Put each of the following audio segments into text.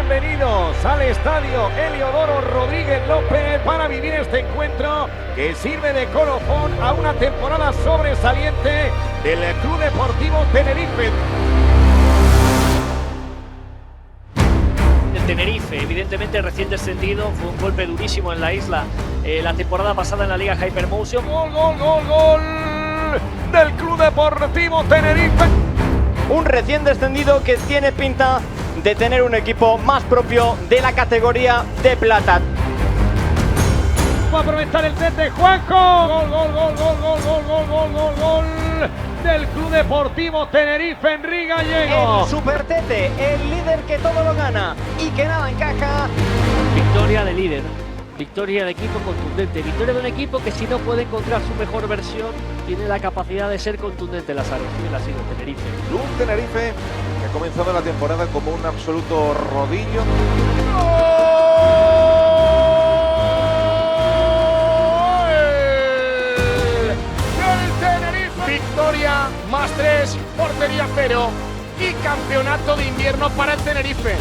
bienvenidos al estadio Heliodoro Rodríguez López para vivir este encuentro que sirve de colofón a una temporada sobresaliente del Club Deportivo Tenerife. El Tenerife, evidentemente recién descendido, fue un golpe durísimo en la isla la temporada pasada en la Liga Hypermotion. Gol del Club Deportivo Tenerife. Un recién descendido que tiene pinta de tener un equipo más propio de la categoría de plata. Va a aprovechar el set de Juanjo. Gol del Club Deportivo Tenerife, Enrique Gallego. El Supertete, el líder que todo lo gana y que nada encaja. Victoria de líder, victoria de equipo contundente, victoria de un equipo que si no puede encontrar su mejor versión, tiene la capacidad de ser contundente en las áreas. Y ha sido Tenerife. Un Tenerife que ha comenzado la temporada como un absoluto rodillo. Victoria +3, portería 0 y campeonato de invierno para el Tenerife.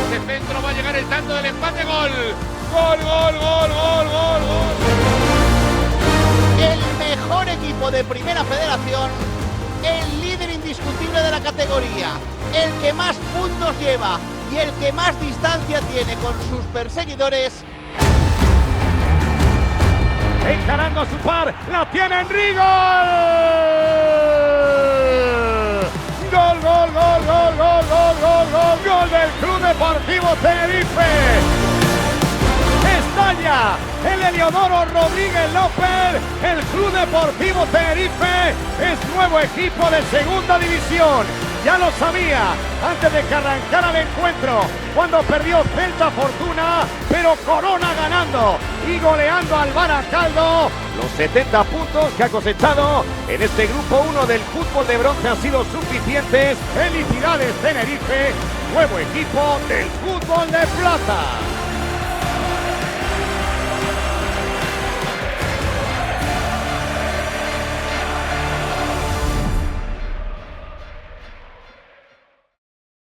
De centro va a llegar el tanto del empate. Gol. El mejor equipo de Primera Federación, el líder indiscutible de la categoría, el que más puntos lleva y el que más distancia tiene con sus perseguidores. Encarando a su par, la tiene Enrique. Gol del Club Deportivo Tenerife. Estalla el Heliodoro Rodríguez López. El Club Deportivo Tenerife es nuevo equipo de segunda división. Ya lo sabía antes de que arrancara el encuentro, cuando perdió Celta Fortuna, pero Corona ganando y goleando al Baracaldo. Los 70 puntos que ha cosechado en este grupo 1 del fútbol de bronce han sido suficientes. Felicidades Tenerife, nuevo equipo del fútbol de plata.